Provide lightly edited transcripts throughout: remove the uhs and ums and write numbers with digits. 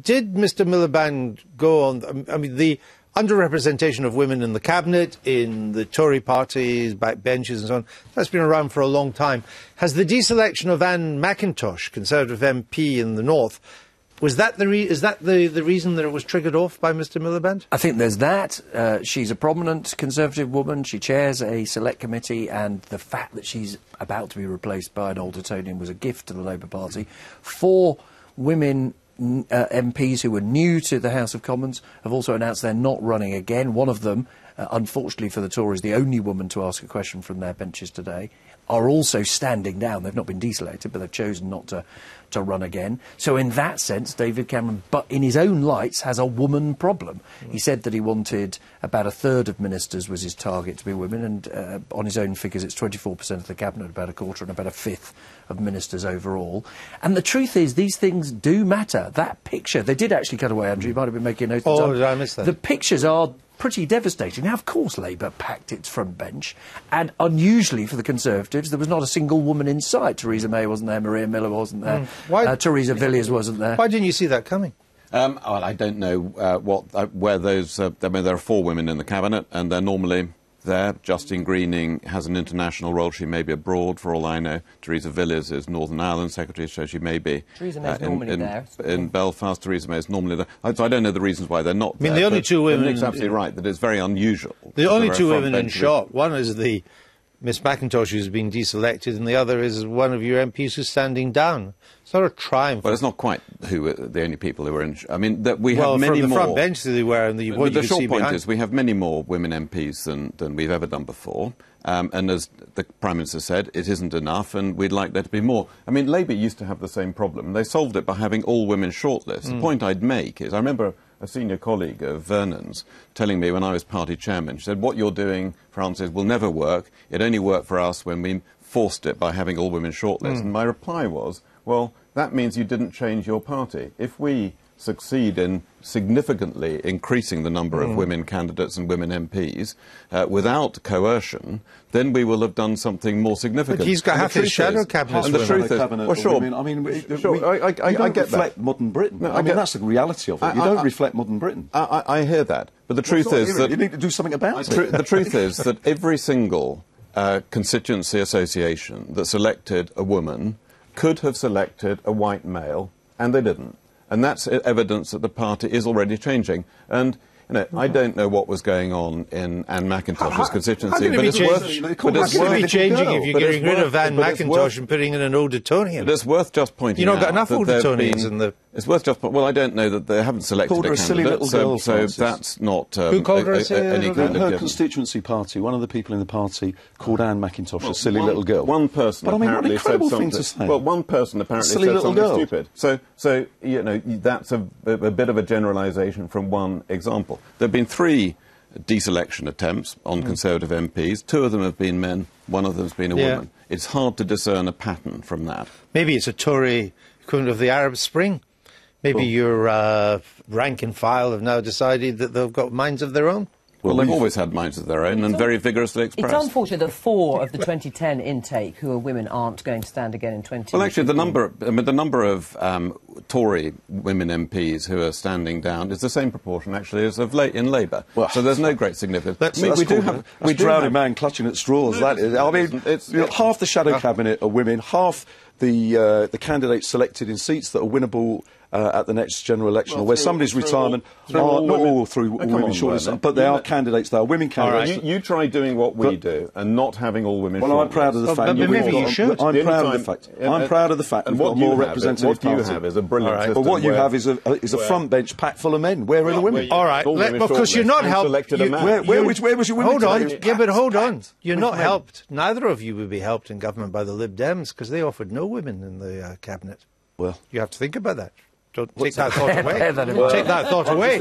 Did Mr Miliband go on... I mean, the underrepresentation of women in the cabinet, in the Tory parties, backbenches and so on, that's been around for a long time. Has the deselection of Anne McIntosh, Conservative MP in the North, is that the reason that it was triggered off by Mr Miliband? I think there's that. She's a prominent Conservative woman. She chairs a select committee, and the fact that she's about to be replaced by an old Etonian was a gift to the Labour Party. 4 women MPs who were new to the House of Commons have also announced they're not running again. One of them, unfortunately for the Tories, the only woman to ask a question from their benches today, are also standing down. They've not been deselected, but they've chosen not to run again. So in that sense, David Cameron, but in his own lights, has a woman problem. He said that he wanted about a third of ministers was his target to be women, and on his own figures, it's 24% of the cabinet, about a quarter, and about a fifth of ministers overall. And the truth is, these things do matter. That picture, they did actually cut away, Andrew, you might have been making a note. Oh, did I miss that? The pictures are pretty devastating. Now, of course, Labour packed its front bench, and unusually for the Conservatives, there was not a single woman in sight. Theresa May wasn't there, Maria Miller wasn't there, Theresa Villiers wasn't there. Why didn't you see that coming? Well, I don't know where those... I mean, there are 4 women in the cabinet, and they're normally there. Justine Greening has an international role. She may be abroad, for all I know. Theresa Villiers is Northern Ireland Secretary, so she may be Theresa May's normally there. In Belfast. Theresa May is normally there. So I don't know the reasons why they're not there. I mean, the only 2 women... Nick's absolutely right, that it's very unusual. The only 2 women in shot, one is the Miss McIntosh who's been deselected, and the other is one of your MPs who's standing down. It's not a triumph. Well, it's not quite the only people who are in... I mean, we have many more... Well, from the front bench they were, and the short point is we have many more women MPs than we've ever done before. And as the Prime Minister said, it isn't enough, and we'd like there to be more. I mean, Labour used to have the same problem. They solved it by having all-women shortlists. The point I'd make is, I remember a senior colleague of Vernon's telling me when I was party chairman, she said, what you're doing, Francis, will never work. It only worked for us when we forced it by having all-women shortlists. And my reply was, well, that means you didn't change your party. If we succeed in significantly increasing the number of women candidates and women MPs without coercion, then we will have done something more significant. But he's got half his shadow cabinet. And the truth is, well, sure. I mean, I get reflect that. modern Britain. No, I mean, that's the reality of it. You don't reflect modern Britain. I hear that. But the truth is that... You need to do something about it. The truth is that every single constituency association that selected a woman could have selected a white male, and they didn't. And that's evidence that the party is already changing. And, you know, I don't know what was going on in Anne McIntosh's constituency, but it's worth... How can it be changing if you're getting rid of Anne McIntosh and putting in an old Etonian? But it's worth just pointing out... You've not got enough old Etonians in the... It's worth just... Well, I don't know that they haven't selected a candidate, silly little girl, so that's not Who called her any kind of her given. constituency party, one of the people in the party called Anne McIntosh a silly little girl. One person but, I mean, apparently what an incredible said thing something... to say. Well, one person apparently silly said little something girl. stupid. So, you know, that's a bit of a generalisation from one example. There have been 3 deselection attempts on Conservative MPs. 2 of them have been men, 1 of them has been a woman. It's hard to discern a pattern from that. Maybe it's a Tory equivalent of the Arab Spring. Maybe your rank and file have now decided that they've got minds of their own. Well, they've always had minds of their own and very vigorously expressed. It's unfortunate that 4 of the 2010 intake who are women aren't going to stand again in 20... Well, actually, the number of Tory women MPs who are standing down is the same proportion, actually, as of late in Labour. Well, so there's no great significance. We do have a drowning man clutching at straws. That is. I mean, half the shadow cabinet are women, half the candidates selected in seats that are winnable at the next general election, or where somebody's retirement are not all through women shortlists, but there are candidates, there are women candidates. Right. You try doing what we do and not having all women. Well, I'm proud of the fact. Maybe you should. I'm proud of the fact. I'm proud of the fact. And what you more have representative what you have is a brilliant system. But what you have is a front bench packed full of men. Where are the women? All right, because you're not helped. Where was your women? Hold on. Yeah, but hold on. You're not helped. Neither of you would be helped in government by the Lib Dems because they offered no women in the cabinet. Well, you have to think about that. Don't take that thought away. Take that thought away.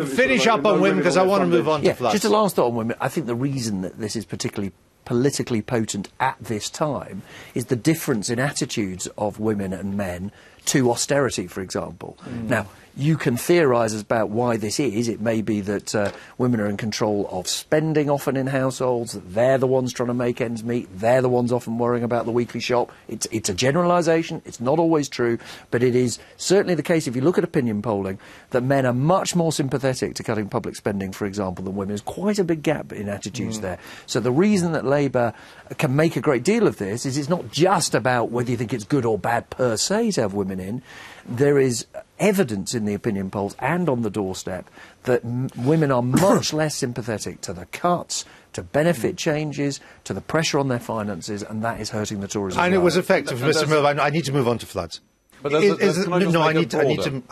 Finish up on women because I want to move on to floods. Just a last thought on women. I think the reason that this is particularly politically potent at this time is the difference in attitudes of women and men to austerity, for example. Now, You can theorise about why this is. It may be that women are in control of spending often in households, that they're the ones trying to make ends meet, they're the ones often worrying about the weekly shop. It's a generalisation, it's not always true, but it is certainly the case, if you look at opinion polling, that men are much more sympathetic to cutting public spending, for example, than women. There's quite a big gap in attitudes there. So the reason that Labour can make a great deal of this is it's not just about whether you think it's good or bad per se to have women in. There is evidence in the opinion polls and on the doorstep that women are much less sympathetic to the cuts, to benefit changes, to the pressure on their finances, and that is hurting the Tories. And it was effective, Mr. Miliband. I need to move on to floods. But I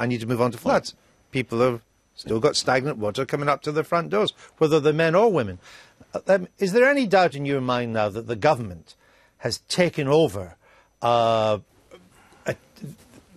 need to move on to floods. People have still got stagnant water coming up to their front doors, whether they're men or women. Is there any doubt in your mind now that the government has taken over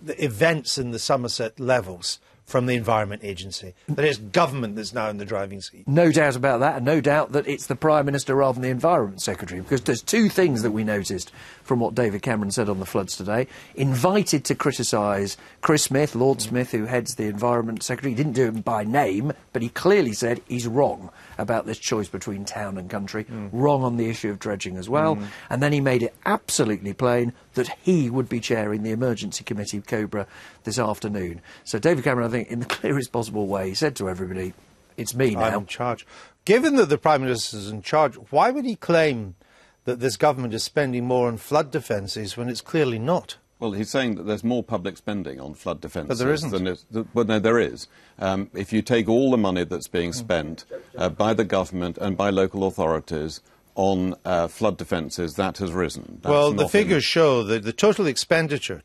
the events in the Somerset levels from the Environment Agency? That it's government that's now in the driving seat. No doubt about that, and no doubt that it's the Prime Minister rather than the Environment Secretary, because there's two things that we noticed from what David Cameron said on the floods today. Invited to criticise Chris Smith, Lord Smith, who heads the Environment Secretary. He didn't do him by name, but he clearly said he's wrong about this choice between town and country, wrong on the issue of dredging as well, and then he made it absolutely plain that he would be chairing the Emergency Committee, Cobra, this afternoon. So David Cameron, I think, in the clearest possible way, he said to everybody, it's me now. I'm in charge. Given that the Prime Minister is in charge, why would he claim that this government is spending more on flood defences when it's clearly not? Well, he's saying that there's more public spending on flood defences. But there isn't. Well, no, there is. If you take all the money that's being spent by the government and by local authorities on flood defences, that has risen. Well, the figures show that the total expenditure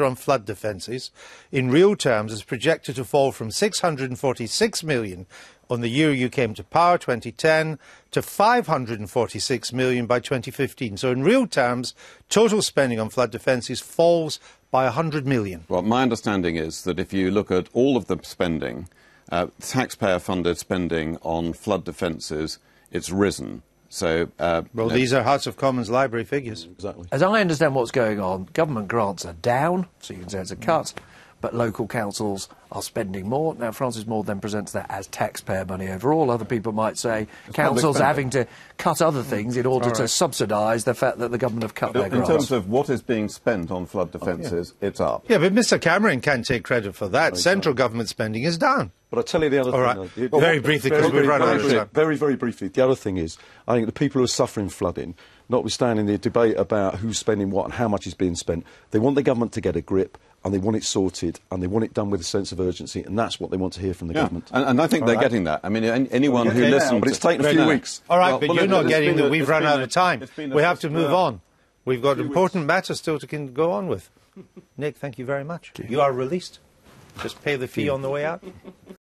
on flood defences in real terms is projected to fall from 646 million on the year you came to power, 2010, to 546 million by 2015. So in real terms, total spending on flood defences falls by 100 million. Well, my understanding is that if you look at all of the spending, taxpayer-funded spending on flood defences, it's risen. So, these are House of Commons library figures. Exactly. As I understand what's going on, government grants are down, so you can say it's a cut, but local councils are spending more. Now, Francis Moore then presents that as taxpayer money overall. Other people might say councils are having to cut other things in order to subsidise the fact that the government have cut their grants. In terms of what is being spent on flood defences, it's up. Yeah, but Mr Cameron can't take credit for that. Central government spending is down. But I'll tell you the other thing. Right. Very briefly, because we've run out of time. Very, very briefly. The other thing is, I think the people who are suffering flooding, notwithstanding the debate about who's spending what and how much is being spent, they want the government to get a grip, and they want it sorted, and they want it done with a sense of urgency, and that's what they want to hear from the government. And I think they're getting that. I mean, anyone who listens... But it's taken a few weeks. All right, but you're not getting that. We've run out of time. We have to move on. We've got important matters still to go on with. Nick, thank you very much. You are released. Just pay the fee on the way out.